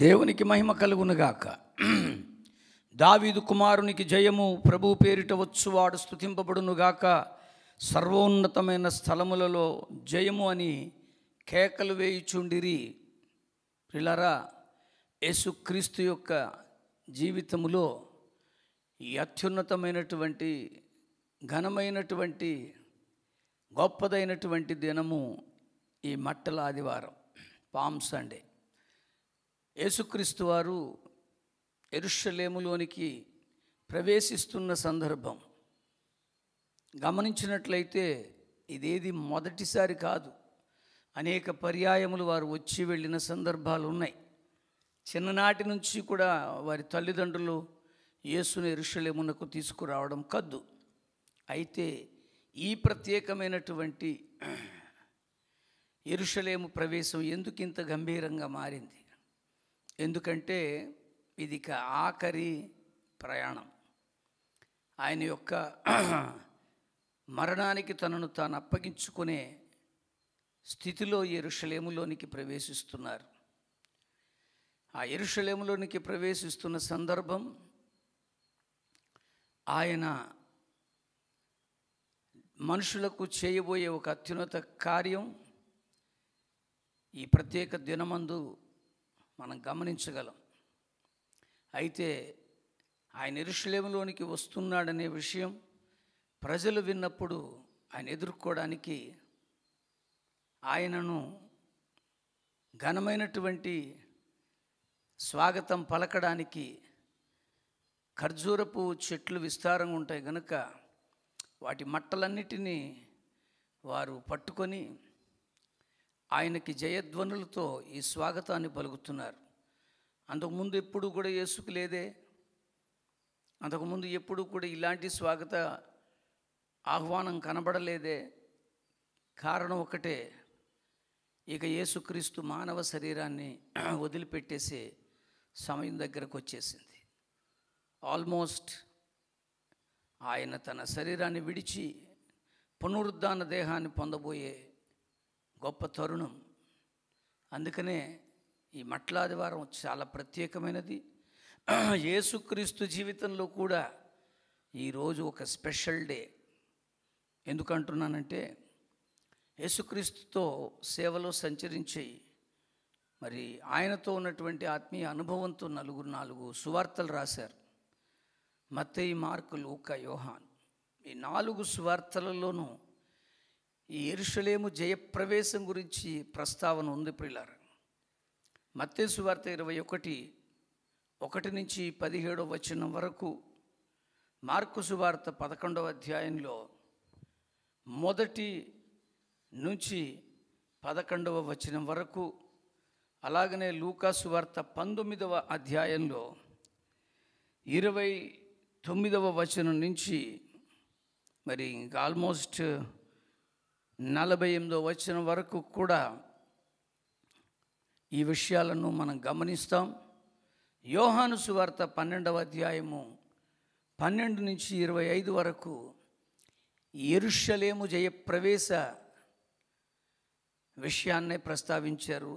దేవునికి మహిమ కలుగునుగాక. దావీదు కుమారునికి జయము, ప్రభు పేరిట వచ్చువాడు స్తుతింపబడునుగాక. సర్వోన్నతమైన స్థలములలో జయము అని కేకలు వేయుచుండిరి. ప్రియులారా, యేసుక్రీస్తు యొక్క జీవితములో ఈ అత్యున్నతమైనటువంటి ఘనమైనటువంటి గొప్పదైనటువంటి దినము ఈ మట్టల ఆదివారం, పామ్ సండే. యేసుక్రీస్తు వారు యెరూషలేములోనికి ప్రవేశిస్తున్న సందర్భం గమనించినట్లయితే ఇదేది మొదటిసారి కాదు. అనేక పర్యాయములు వారు వచ్చి వెళ్ళిన సందర్భాలు ఉన్నాయి. చిన్ననాటి నుంచి కూడా వారి తల్లిదండ్రులు యేసుని యెరూషలేమునకు తీసుకురావడం కద్దు. అయితే ఈ ప్రత్యేకమైనటువంటి యెరూషలేము ప్రవేశం ఎందుకు ఇంత గంభీరంగా మారింది? ఎందుకంటే ఇది ఇక ఆఖరి ప్రయాణం. ఆయన యొక్క మరణానికి తనను తాను అప్పగించుకునే స్థితిలో యెరూషలేములోనికి ప్రవేశిస్తున్నారు. ఆ యెరూషలేములోనికి ప్రవేశిస్తున్న సందర్భం, ఆయన మనుషులకు చేయబోయే ఒక అత్యున్నత కార్యం ఈ ప్రత్యేక దినమందు మనం గమనించగలం. అయితే ఆయన యెరూషలేములోనికి వస్తున్నాడనే విషయం ప్రజలు విన్నప్పుడు ఆయన ఎదుర్కోవడానికి, ఆయనను ఘనమైనటువంటి స్వాగతం పలకడానికి ఖర్జూరపు చెట్లు విస్తారంగా ఉంటాయి కనుక వాటి మట్టలన్నిటినీ వారు పట్టుకొని ఆయనకి జయధ్వనులతో ఈ స్వాగతాన్ని పలుకుతున్నారు. అంతకుముందు ఎప్పుడు కూడా యేసుకు లేదే. అంతకుముందు ఎప్పుడు కూడా ఇలాంటి స్వాగత ఆహ్వానం కనబడలేదే. కారణం ఒకటే, ఇక యేసుక్రీస్తు మానవ శరీరాన్ని వదిలిపెట్టేసే సమయం దగ్గరకు వచ్చేసింది. ఆల్మోస్ట్ ఆయన తన శరీరాన్ని విడిచి పునరుద్ధాన దేహాన్ని పొందబోయే గొప్ప తరుణం. అందుకనే ఈ మట్లాదివారం చాలా ప్రత్యేకమైనది. యేసుక్రీస్తు జీవితంలో కూడా ఈరోజు ఒక స్పెషల్ డే. ఎందుకంటున్నానంటే, యేసుక్రీస్తుతో సేవలో సంచరించి మరి ఆయనతో ఉన్నటువంటి ఆత్మీయ అనుభవంతో నాలుగు సువార్తలు రాశారు. మత్తయి, మార్కు, లూకా, యోహాను. ఈ 4 సువార్తలలోనూ ఈ యెరూషలేము జయప్రవేశం గురించి ప్రస్తావన ఉంది. ప్రియులారా, మత్తయి సువార్త 21:1-17 వరకు, మార్కు సువార్త 11వ అధ్యాయంలో 1-11 వరకు, అలాగనే లూకా సువార్త 19వ అధ్యాయంలో 29వ నుంచి మరి ఇంకా ఆల్మోస్ట్ 48వ వరకు కూడా ఈ విషయాలను మనం గమనిస్తాం. యోహాను సువార్త 12వ అధ్యాయము 12-25 వరకు యెరూషలేము జయప్రవేశ విషయాన్నే ప్రస్తావించారు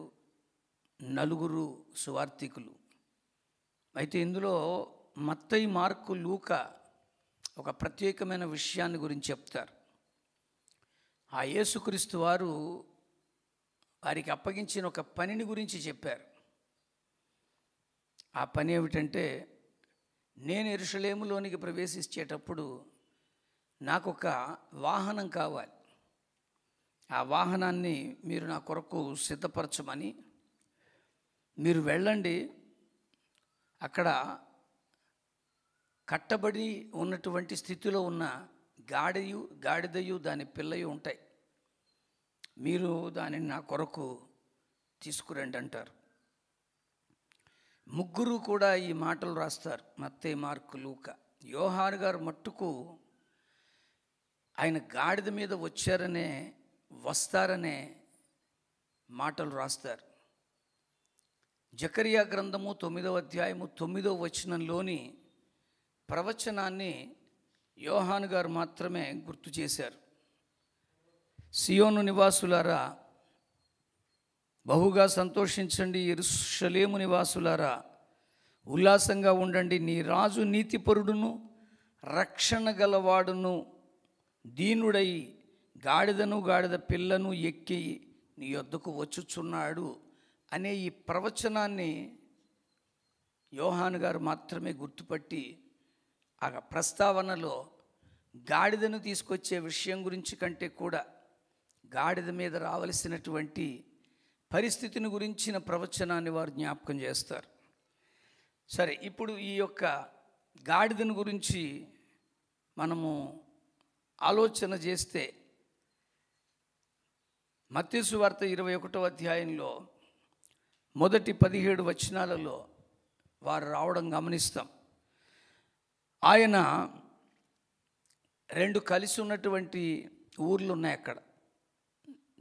4 సువార్తికులు. అయితే ఇందులో మత్తయి, మార్కు, లూకా ఒక ప్రత్యేకమైన విషయాన్ని గురించి చెప్తారు. ఆ యేసుక్రీస్తు వారు వారికి అప్పగించిన ఒక పనిని గురించి చెప్పారు. ఆ పని ఏమిటంటే, నేను యెరూషలేములోనికి ప్రవేశించేటప్పుడు నాకు ఒక వాహనం కావాలి. ఆ వాహనాన్ని మీరు నా కొరకు సిద్ధపరచమని, మీరు వెళ్ళండి, అక్కడ కట్టబడి ఉన్నటువంటి స్థితిలో ఉన్న గాడిదయు దాని పిల్లయు ఉంటాయి, మీరు దానిని నా కొరకు తీసుకురండి అంటారు. 3 కూడా ఈ మాటలు రాస్తారు, మత్తయి, మార్కు, లూకా. యోహాను గారు మట్టుకు ఆయన గాడిద మీద వస్తారనే మాటలు రాస్తారు. జకరియా గ్రంథము 9వ అధ్యాయము 9వ వచనంలోని ప్రవచనాన్ని యోహాను గారు మాత్రమే గుర్తు చేశారు. సియోను నివాసులారా, బహుగా సంతోషించండి యెరూషలేము నివాసులారా, ఉల్లాసంగా ఉండండి. నీ రాజు నీతిపరుడును రక్షణ గలవాడును దీనుడై గాడిదను గాడిద పిల్లను ఎక్కి నీ యొద్దకు వచ్చుచున్నాడు అనే ఈ ప్రవచనాన్ని యోహాను గారు మాత్రమే గుర్తుపట్టి ఆ ప్రస్తావనలో గాడిదను తీసుకొచ్చే విషయం గురించి కంటే కూడా గాడిద మీద రావలసినటువంటి పరిస్థితిని గురించిన ప్రవచనాన్ని వారు జ్ఞాపకం చేస్తారు. సరే, ఇప్పుడు ఈ యొక్క గాడిదను గురించి మనము ఆలోచన చేస్తే మత్తయి సువార్త 21వ అధ్యాయంలో మొదటి 17 వచనాలలో వారు రావడం గమనిస్తాం. ఆయన 2 కలిసి ఉన్నటువంటి ఊర్లు ఉన్నాయి అక్కడ.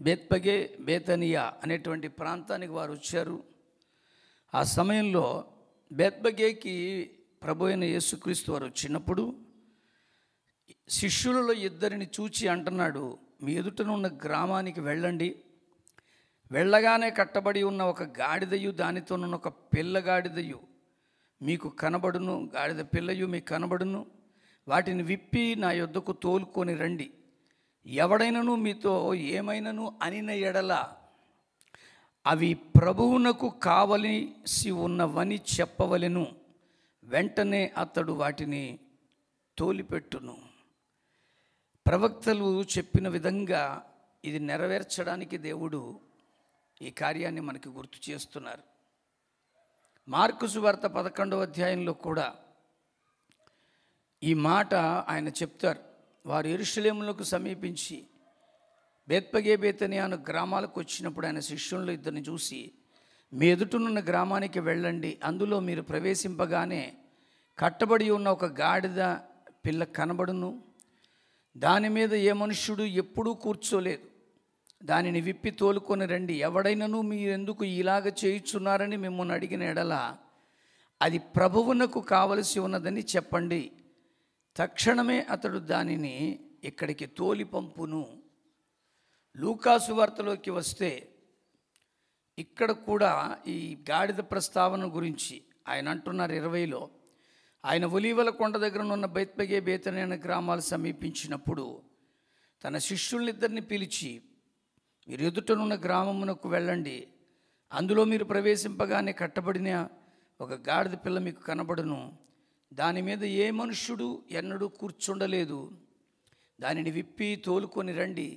బేత్పగే, బేతనియా అనేటువంటి ప్రాంతానికి వారు వచ్చారు. ఆ సమయంలో బేత్పగేకి ప్రభు అయిన యేసుక్రీస్తు వారు వచ్చినప్పుడు శిష్యులలో 2 చూచి అంటున్నాడు, మీ ఎదుటనున్న గ్రామానికి వెళ్ళండి. వెళ్ళగానే కట్టబడి ఉన్న ఒక గాడిదయు దానితోనున్న ఒక పిల్లగాడిదయు మీకు కనబడును, గాడిద పిల్లయు మీకు కనబడును. వాటిని విప్పి నా యొద్దకు తోలుకొని రండి. ఎవడైనను మీతో ఏమైనను అనిన ఎడల అవి ప్రభువునకు కావలసి ఉన్నవని చెప్పవలెను. వెంటనే అతడు వాటిని తోలిపెట్టును. ప్రవక్తలు చెప్పిన విధంగా ఇది నెరవేర్చడానికి దేవుడు ఈ కార్యాన్ని మనకి గుర్తు చేస్తున్నారు. మార్కు సువార్త 11వ అధ్యాయంలో కూడా ఈ మాట ఆయన చెప్తారు. వారు యెరూషలేములకు సమీపించి బేత్పగే, బేతనియా అను గ్రామాలకు వచ్చినప్పుడు ఆయన శిష్యుల్లో 2 చూసి, మీ ఎదుటనున్న గ్రామానికి వెళ్ళండి. అందులో మీరు ప్రవేశింపగానే కట్టబడి ఉన్న ఒక గాడిద పిల్ల కనబడును. దాని మీద ఏ మనుష్యుడు ఎప్పుడూ కూర్చోలేదు. దానిని విప్పి తోలుకొని రండి. ఎవడైనను మీరెందుకు ఇలాగ చేయుచున్నారని మిమ్మల్ని అడిగిన ఎడల అది ప్రభువునకు కావలసి ఉన్నదని చెప్పండి. తక్షణమే అతడు దానిని ఇక్కడికి తోలి పంపును. లూకాసు వార్తలోకి వస్తే ఇక్కడ కూడా ఈ గాడిద ప్రస్తావన గురించి ఆయన అంటున్నారు 20లో. ఆయన ఒలీవల కొండ దగ్గర ఉన్న బేత్పగే, బేతనియా అనే గ్రామాలు సమీపించినప్పుడు తన శిష్యుల్నిద్దరిని పిలిచి, మీరు ఎదుటనున్న గ్రామమునకు వెళ్ళండి. అందులో మీరు ప్రవేశింపగానే కట్టబడిన ఒక గాడిద పిల్ల మీకు కనబడును. దాని మీద ఏ మనుష్యుడు ఎన్నడూ కూర్చుండలేదు. దానిని విప్పి తోలుకొని రండి.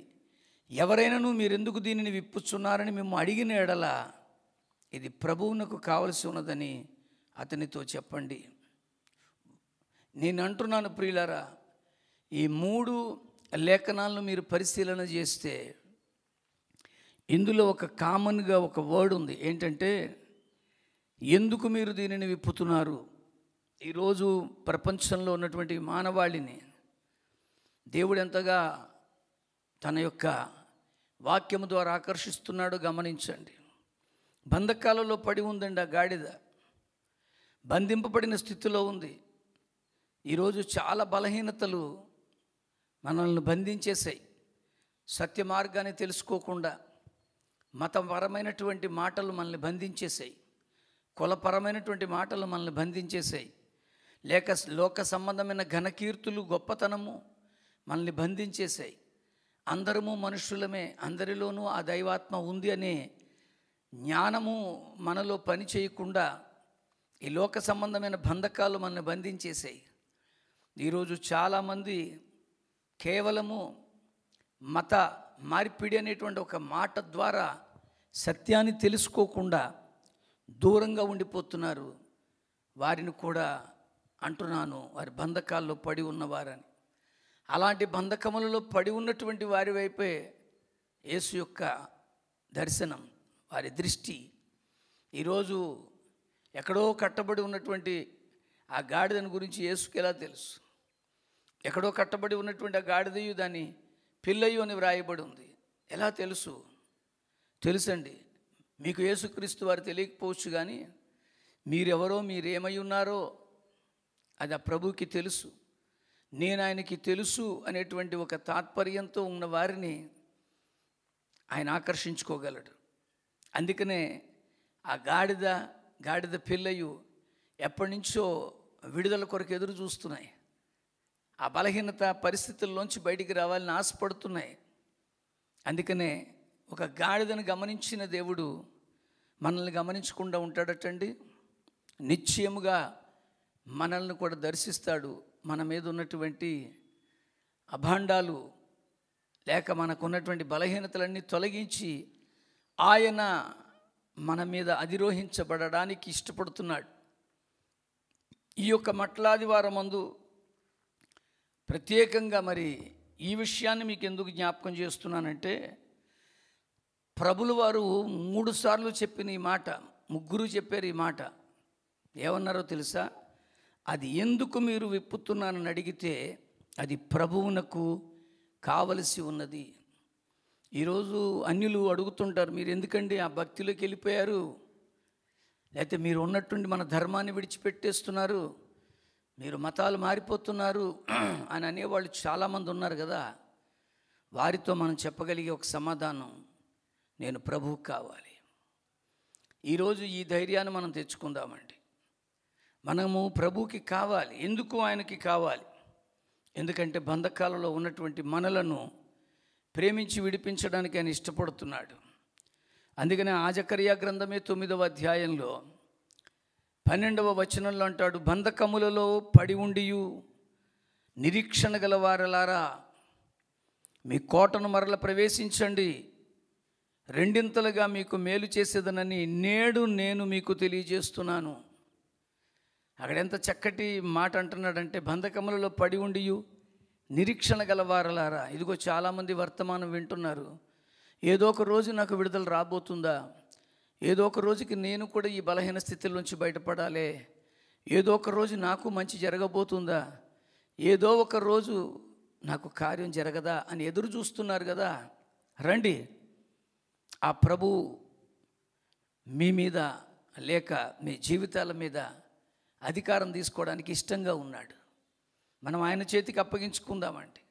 ఎవరైనాను మీరెందుకు దీనిని విప్పుచున్నారని మేము అడిగిన ఎడల ఇది ప్రభువునకు కావలసి ఉన్నదని అతనితో చెప్పండి. నేను అంటున్నాను ప్రియులారా, ఈ 3 లేఖనాలను మీరు పరిశీలన చేస్తే ఇందులో ఒక కామన్గా ఒక వర్డ్ ఉంది. ఏంటంటే, ఎందుకు మీరు దీనిని విప్పుతున్నారు? ఈరోజు ప్రపంచంలో ఉన్నటువంటి మానవాళిని దేవుడు ఎంతగా తన యొక్క వాక్యము ద్వారా ఆకర్షిస్తున్నాడో గమనించండి. బంధకాలలో పడి ఉందండి ఆ గాడిద, బంధింపబడిన స్థితిలో ఉంది. ఈరోజు చాలా బలహీనతలు మనల్ని బంధించేసాయి. సత్య మార్గాన్ని తెలుసుకోకుండా మతపరమైనటువంటి మాటలు మనల్ని బంధించేసాయి. కులపరమైనటువంటి మాటలు మనల్ని బంధించేసాయి. లేక లోక సంబంధమైన ఘనకీర్తులు, గొప్పతనము మనల్ని బంధించేసాయి. అందరము మనుషులమే, అందరిలోనూ ఆ దైవాత్మ ఉంది అనే జ్ఞానము మనలో పని చేయకుండా ఈ లోక సంబంధమైన బంధకాలు మనల్ని బంధించేసాయి. ఈరోజు చాలామంది కేవలము మత మార్పిడి అనేటువంటి ఒక మాట ద్వారా సత్యాన్ని తెలుసుకోకుండా దూరంగా ఉండిపోతున్నారు. వారిని కూడా అంటున్నాను, వారి బంధకాల్లో పడి ఉన్నవారని. అలాంటి బంధకములలో పడి ఉన్నటువంటి వారి వైపే యేసు యొక్క దర్శనం, వారి దృష్టి. ఈరోజు ఎక్కడో కట్టబడి ఉన్నటువంటి ఆ గాడిదని గురించి యేసుకి ఎలా తెలుసు? ఎక్కడో కట్టబడి ఉన్నటువంటి ఆ గాడిదయు దాని పిల్లయు అని వ్రాయబడి ఉంది. ఎలా తెలుసు? తెలుసండి, మీకు యేసుక్రీస్తు వారు తెలియకపోవచ్చు, కానీ మీరెవరో, మీరేమై ఉన్నారో అది ఆ ప్రభువుకి తెలుసు. నేను ఆయనకి తెలుసు అనేటువంటి ఒక తాత్పర్యంతో ఉన్న వారిని ఆయన ఆకర్షించుకోగలడు. అందుకనే ఆ గాడిద పిల్లయు ఎప్పటి నుంచో విడుదల కొరకు ఎదురు చూస్తున్నాయి. ఆ బలహీనత పరిస్థితుల్లోంచి బయటికి రావాలని ఆశపడుతున్నాయి. అందుకనే ఒక గాడిదను గమనించిన దేవుడు మనల్ని గమనించకుండా ఉంటాడటండి. నిశ్చయముగా మనల్ని కూడా దర్శిస్తాడు. మన మీద ఉన్నటువంటి అభాండాలు లేక మనకున్నటువంటి బలహీనతలన్నీ తొలగించి ఆయన మన మీద అధిరోహించబడడానికి ఇష్టపడుతున్నాడు. ఈ యొక్క మట్లాదివారం మందు ప్రత్యేకంగా మరి ఈ విషయాన్ని మీకు ఎందుకు జ్ఞాపకం చేస్తున్నానంటే, ప్రభులు వారు 3 సార్లు చెప్పిన ఈ మాట, ముగ్గురు చెప్పారు ఈ మాట. ఏమన్నారో తెలుసా? అది ఎందుకు మీరు విప్పుతున్నానని అడిగితే అది ప్రభువునకు కావలసి ఉన్నది. ఈరోజు అన్యులు అడుగుతుంటారు, మీరు ఎందుకండి ఆ భక్తిలోకి వెళ్ళిపోయారు, లేకపోతే మీరు ఉన్నట్టుండి మన ధర్మాన్ని విడిచిపెట్టేస్తున్నారు, మీరు మతాలు మారిపోతున్నారు అని అనేవాళ్ళు చాలామంది ఉన్నారు కదా. వారితో మనం చెప్పగలిగే ఒక సమాధానం, నేను ప్రభువు కావాలి. ఈరోజు ఈ ధైర్యాన్ని మనం తెచ్చుకుందామండి. మనము ప్రభువుకి కావాలి. ఎందుకు ఆయనకి కావాలి? ఎందుకంటే బంధకాలలో ఉన్నటువంటి మనలను ప్రేమించి విడిపించడానికి ఆయన ఇష్టపడుతున్నాడు. అందుకనే జకర్యా గ్రంథమే 9వ అధ్యాయంలో 12వ వచనంలో అంటాడు, బంధకములలో పడి ఉండియు నిరీక్షణ గలవారలారా మీ కోటను మరల ప్రవేశించండి, రెండింతలుగా మీకు మేలు చేసేదనని నేడు నేను మీకు తెలియజేస్తున్నాను. అక్కడ ఎంత చక్కటి మాట అంటున్నాడంటే, బంధకములలో పడి ఉండియు నిరీక్షణ గలవారలారా. ఇదిగో చాలామంది వర్తమానం వింటున్నారు, ఏదో ఒక రోజు నాకు విడుదల రాబోతుందా, ఏదో ఒక రోజుకి నేను కూడా ఈ బలహీన స్థితిల నుంచి బయటపడాలి, ఏదో ఒక రోజు నాకు మంచి జరగబోతుందా, ఏదో ఒక రోజు నాకు కార్యం జరగదా అని ఎదురు చూస్తున్నారు కదా. రండి, ఆ ప్రభు మీ మీద లేక మీ జీవితాల మీద అధికారం తీసుకోవడానికి ఇష్టంగా ఉన్నాడు. మనం ఆయన చేతికి అప్పగించుకుందామండి.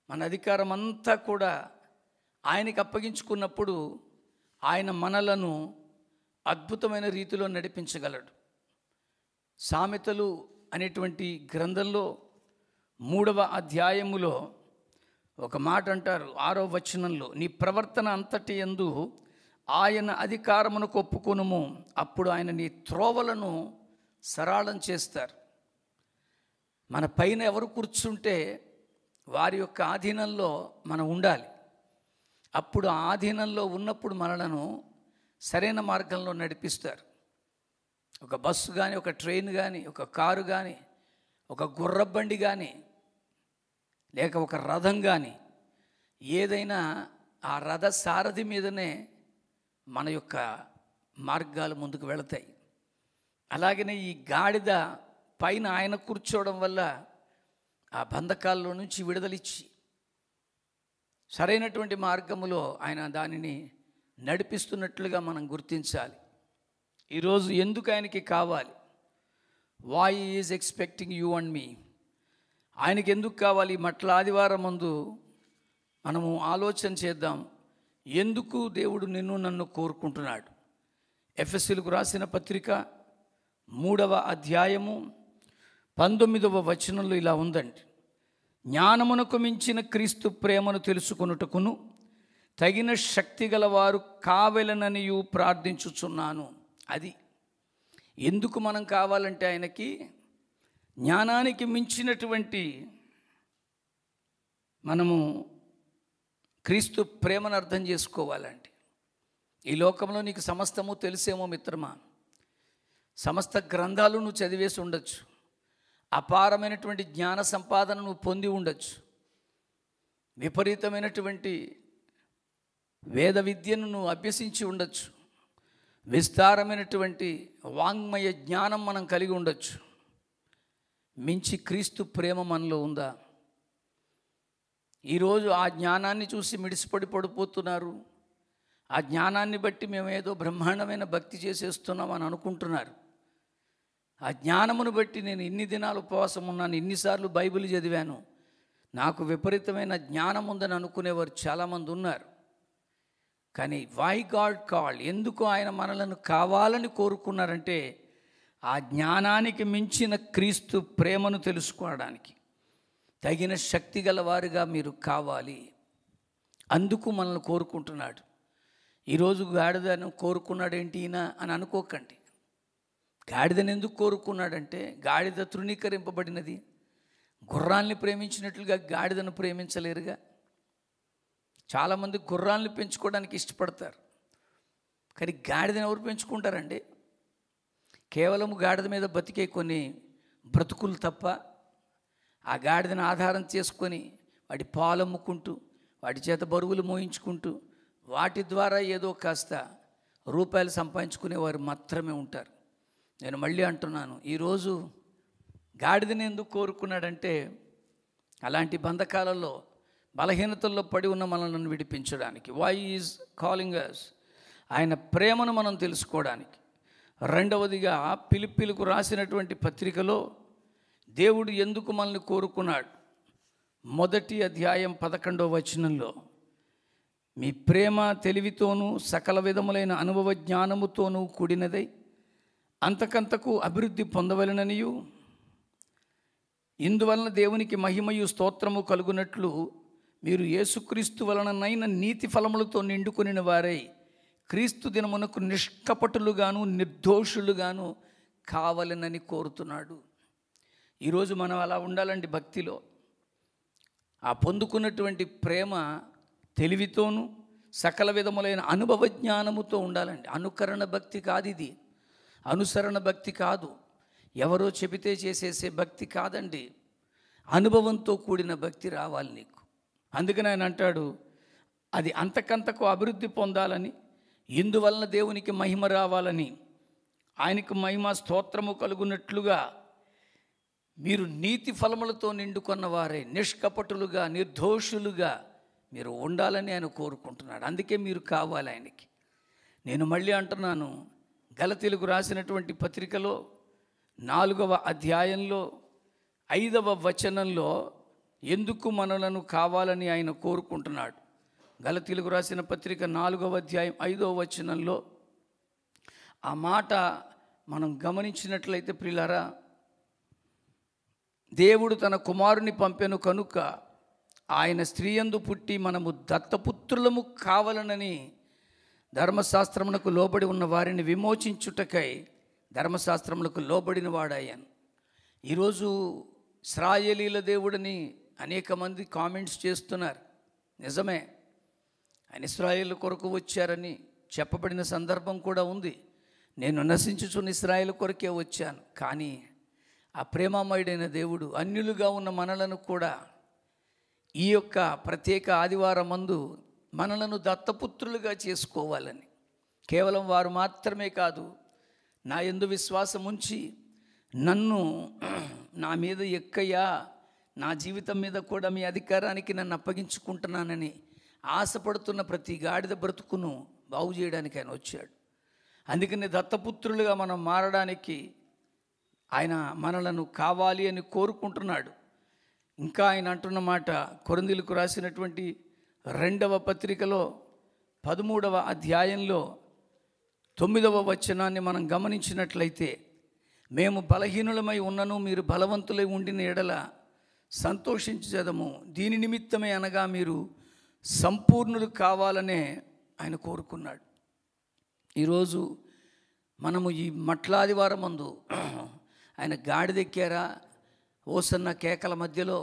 మన అధికారం అంతా కూడా ఆయనకి అప్పగించుకున్నప్పుడు ఆయన మనలను అద్భుతమైన రీతిలో నడిపించగలడు. సామెతలు అనేటువంటి గ్రంథంలో 3వ అధ్యాయములో ఒక మాట అంటారు, 6వ వచనంలో, నీ ప్రవర్తన అంతటి యందు ఆయన అధికారమునకు ఒప్పుకొనుము, అప్పుడు ఆయన నీ త్రోవలను సరళం చేస్తారు. మన పైన ఎవరు కూర్చుంటే వారి యొక్క ఆధీనంలో మనం ఉండాలి. అప్పుడు ఆ ఆధీనంలో ఉన్నప్పుడు మనలను సరైన మార్గంలో నడిపిస్తారు. ఒక బస్సు కానీ, ఒక ట్రైన్ కానీ, ఒక కారు కానీ, ఒక గుర్రబండి కానీ, లేక ఒక రథం కానీ, ఏదైనా ఆ రథ సారథి మీదనే మన యొక్క మార్గాలు ముందుకు వెళతాయి. అలాగనే ఈ గాడిద పైన ఆయన కూర్చోవడం వల్ల ఆ బంధకాల్లో నుంచి విడుదలిచ్చి సరైనటువంటి మార్గములో ఆయన దానిని నడిపిస్తున్నట్లుగా మనం గుర్తించాలి. ఈరోజు ఎందుకు ఆయనకి కావాలి? Why is expecting you and me? ఆయనకి ఎందుకు కావాలి? మట్ల ఆదివారం ముందు మనము ఆలోచన చేద్దాం, ఎందుకు దేవుడు నిన్ను నన్ను కోరుకుంటున్నాడు. ఎఫెసీయులకు రాసిన పత్రిక 3వ అధ్యాయము 19వ వచనంలో ఇలా ఉందండి, జ్ఞానమునకు మించిన క్రీస్తు ప్రేమను తెలుసుకొనుటకును తగిన శక్తి గలవారు కావలెననియు ప్రార్థించుచున్నాను. అది ఎందుకు మనం కావాలంటే, ఆయనకి జ్ఞానానికి మించినటువంటి మనము క్రీస్తు ప్రేమను అర్థం చేసుకోవాలండి. ఈ లోకంలో నీకు సమస్తము తెలిసేమో మిత్రమా, సమస్త గ్రంథాలు నువ్వు చదివేసి ఉండొచ్చు, అపారమైనటువంటి జ్ఞాన సంపాదన నువ్వు పొంది ఉండొచ్చు, విపరీతమైనటువంటి వేద విద్యను నువ్వు అభ్యసించి ఉండొచ్చు, విస్తారమైనటువంటి వాంగ్మయ జ్ఞానం మనం కలిగి ఉండొచ్చు. మించి క్రీస్తు ప్రేమ మనలో ఉందా? ఈరోజు ఆ జ్ఞానాన్ని చూసి మిడిసిపడి పడిపోతున్నారు. ఆ జ్ఞానాన్ని బట్టి మేమేదో బ్రహ్మాండమైన భక్తి చేసేస్తున్నాం అని అనుకుంటున్నారు. ఆ జ్ఞానమును బట్టి నేను ఇన్ని దినాలు ఉపవాసం ఉన్నాను, ఇన్నిసార్లు బైబిల్ చదివాను, నాకు విపరీతమైన జ్ఞానం ఉందని అనుకునేవారు చాలామంది ఉన్నారు. కానీ వై గాడ్ కాల్, ఎందుకు ఆయన మనలను కావాలని కోరుకున్నారంటే ఆ జ్ఞానానికి మించిన క్రీస్తు ప్రేమను తెలుసుకోవడానికి తగిన శక్తి గల వారుగా మీరు కావాలి. అందుకు మనల్ని కోరుకుంటున్నాడు. ఈరోజు గాడిదను కోరుకున్నాడేంటి ఈయన అని అనుకోకండి. గాడిదను ఎందుకు కోరుకున్నాడంటే గాడిద తృణీకరింపబడినది. గుర్రాల్ని ప్రేమించినట్లుగా గాడిదను ప్రేమించలేరుగా. చాలామంది గుర్రాలను పెంచుకోవడానికి ఇష్టపడతారు, కానీ గాడిదను ఎవరు పెంచుకుంటారండి? కేవలం గాడిద మీద బతికే కొన్ని బ్రతుకులు తప్ప ఆ గాడిదను ఆధారం చేసుకొని వాటి పాలు అమ్ముకుంటూ వాటి చేత బరువులు మోయించుకుంటూ వాటి ద్వారా ఏదో కాస్త రూపాయలు సంపాదించుకునేవారు మాత్రమే ఉంటారు. నేను మళ్ళీ అంటున్నాను, ఈరోజు గాడిదని ఎందుకు కోరుకున్నాడంటే అలాంటి బంధకాలలో బలహీనతల్లో పడి ఉన్న మనల్ని విడిపించడానికి. వై ఈజ్ కాలింగ్ అస్, ఆయన ప్రేమను మనం తెలుసుకోవడానికి. రెండవదిగా ఫిలిప్పీలకు రాసినటువంటి పత్రికలో దేవుడు ఎందుకు మనల్ని కోరుకున్నాడు. మొదటి అధ్యాయం 11వ వచనంలో మీ ప్రేమ తెలివితోనూ సకల విధములైన అనుభవ జ్ఞానముతోనూ కూడినదై అంతకంతకు అభివృద్ధి పొందవలెననియు ఇందువలన దేవునికి మహిమయు స్తోత్రము కలుగునట్లు మీరు యేసుక్రీస్తు వలననైన నీతి ఫలములతో నిండుకొనిన వారై క్రీస్తు దినమునకు నిష్కపటులుగాను నిర్దోషులుగాను కావాలనని కోరుతున్నాడు. ఈరోజు మనం అలా ఉండాలండి. భక్తిలో ఆ పొందుకున్నటువంటి ప్రేమ తెలివితోనూ సకల విధములైన అనుభవ జ్ఞానముతో ఉండాలండి. అనుకరణ భక్తి కాదు ఇది, అనుసరణ భక్తి కాదు, ఎవరో చెబితే చేసేసే భక్తి కాదండి. అనుభవంతో కూడిన భక్తి రావాలి నీకు. అందుకని ఆయన అంటాడు, అది అంతకంతకు అభివృద్ధి పొందాలని, ఇందువలన దేవునికి మహిమ రావాలని, ఆయనకు మహిమ స్తోత్రము కలుగునట్లుగా మీరు నీతి ఫలములతో నిండుకొన్న వారే నిష్కపటులుగా నిర్దోషులుగా మీరు ఉండాలని ఆయన కోరుకుంటున్నాడు. అందుకే మీరు కావాలి ఆయనకి. నేను మళ్ళీ అంటున్నాను, గలతీలకు రాసినటువంటి పత్రికలో 4వ అధ్యాయంలో 5వ వచనంలో ఎందుకు మనలను కావాలని ఆయన కోరుకుంటున్నాడు. గలతీలకు రాసిన పత్రిక 4వ అధ్యాయం 5వ వచనంలో ఆ మాట మనం గమనించినట్లయితే, ప్రియులారా, దేవుడు తన కుమారుని పంపెను కనుక ఆయన స్త్రీయందు పుట్టి మనము దత్తపుత్రులము కావాలనని ధర్మశాస్త్రమునకు లోబడి ఉన్న వారిని విమోచించుటకై ధర్మశాస్త్రములకు లోబడిన వాడాయను. ఈరోజు ఇశ్రాయేలీల దేవుడని అనేక మంది కామెంట్స్ చేస్తున్నారు. నిజమే, ఆయన ఇశ్రాయేలు కొరకు వచ్చారని చెప్పబడిన సందర్భం కూడా ఉంది. నేను నశించుచున్న ఇశ్రాయేలు కొరకే వచ్చాను. కానీ ఆ ప్రేమమయుడైన దేవుడు అన్యులుగా ఉన్న మనలను కూడా ఈ యొక్క ప్రత్యేక ఆదివారం మందు మనలను దత్తపుత్రులుగా చేసుకోవాలని, కేవలం వారు మాత్రమే కాదు, నా యందు విశ్వాసం ఉంచి నన్ను నా మీద ఎక్కయ్యా, నా జీవితం మీద కూడా మీ అధికారానికి నన్ను అప్పగించుకుంటున్నానని ఆశపడుతున్న ప్రతి గాడిద బ్రతుకును బాగు చేయడానికి ఆయన వచ్చాడు. అందుకని దత్తపుత్రులుగా మనం మారడానికి ఆయన మనలను కావాలి అని కోరుకుంటున్నాడు. ఇంకా ఆయన అంటున్న మాట కొరింథీయులకు రాసినటువంటి 2వ పత్రికలో 13వ అధ్యాయంలో 9వ వచనాన్ని మనం గమనించినట్లయితే, మేము బలహీనులమై ఉన్నను మీరు బలవంతులై ఉండిన ఎడల సంతోషించదము, దీని నిమిత్తమే అనగా మీరు సంపూర్ణులు కావాలనే ఆయన కోరుకున్నాడు. ఈరోజు మనము ఈ మట్లాదివారం మందు ఆయన గాడిదెక్కారా, ఓసన్న కేకల మధ్యలో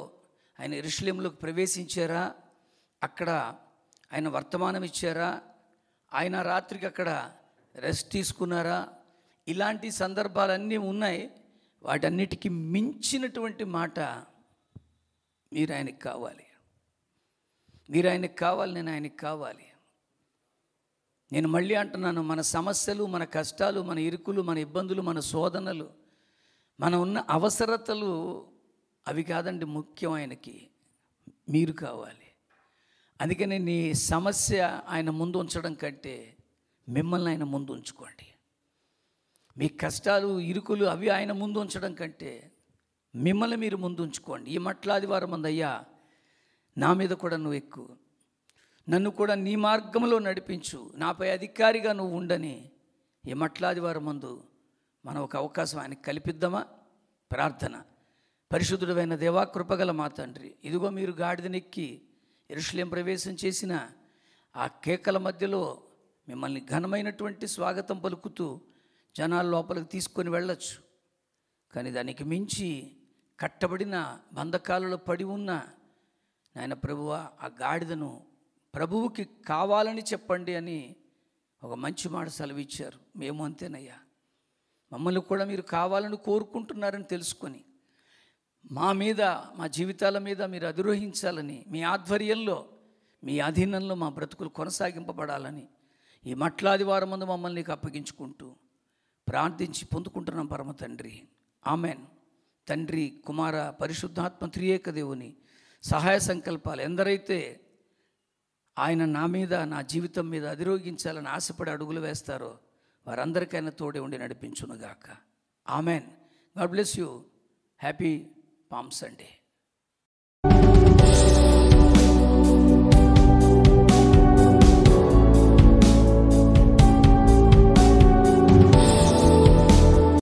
ఆయన యెరూషలేములోకి ప్రవేశించారా, అక్కడ ఆయన వర్తమానం ఇచ్చారా, ఆయన రాత్రికి అక్కడ రెస్ట్ తీసుకున్నారా, ఇలాంటి సందర్భాలన్నీ ఉన్నాయి. వాటన్నిటికీ మించినటువంటి మాట, మీరు ఆయనకి కావాలి, మీరు ఆయనకి కావాలి, నేను ఆయనకి కావాలి. నేను మళ్ళీ అంటున్నాను, మన సమస్యలు, మన కష్టాలు, మన ఇరుకులు, మన ఇబ్బందులు, మన శోధనలు, మన ఉన్న అవసరతలు అవి కాదండి ముఖ్యం. ఆయనకి మీరు కావాలి. అందుకని నీ సమస్య ఆయన ముందు ఉంచడం కంటే మిమ్మల్ని ఆయన ముందు ఉంచుకోండి. మీ కష్టాలు, ఇరుకులు అవి ఆయన ముందు ఉంచడం కంటే మిమ్మల్ని మీరు ముందు ఉంచుకోండి. ఈ మట్లాదివారం మంది, అయ్యా నా మీద కూడా నువ్వు ఎక్కువ, నన్ను కూడా నీ మార్గంలో నడిపించు, నాపై అధికారిగా నువ్వు ఉండని ఈ మట్లాదివారం ముందు మనం ఒక అవకాశం ఆయనకి కల్పిద్దామా? ప్రార్థన. పరిశుద్ధుడైన దేవా, కృపగల మా తండ్రి, ఇదిగో మీరు గాడిదనెక్కి యెరూషలేం ప్రవేశం చేసిన ఆ కేకల మధ్యలో మిమ్మల్ని ఘనమైనటువంటి స్వాగతం పలుకుతూ జనాల లోపలికి తీసుకొని వెళ్ళొచ్చు. కానీ దానికి మించి కట్టబడిన బంధకాలలో పడి ఉన్న నాయన ప్రభువా, ఆ గాడిదను ప్రభువుకి కావాలని చెప్పండి అని ఒక మంచి మాట సెలవిచ్చారు. మేము అంతేనయ్యా, మమ్మల్ని కూడా మీరు కావాలని కోరుకుంటున్నారని తెలుసుకొని మా మీద, మా జీవితాల మీద మీరు అధిరోహించాలని, మీ ఆధ్వర్యంలో, మీ అధీనంలో మా బ్రతుకులు కొనసాగింపబడాలని ఈ మట్లాదివారం ముందు మమ్మల్ని నీకు అప్పగించుకుంటూ ప్రార్థించి పొందుకుంటున్నాం పరమ తండ్రి. ఆమెన్. తండ్రి, కుమార, పరిశుద్ధాత్మ త్రియేక దేవుని సహాయ సంకల్పాలు ఎందరైతే ఆయన నా మీద, నా జీవితం మీద అధిరోగించాలని ఆశపడి అడుగులు వేస్తారో వారందరికైనా తోడే ఉండి నడిపించునుగాక. Amen. God bless you. Happy palm Sunday.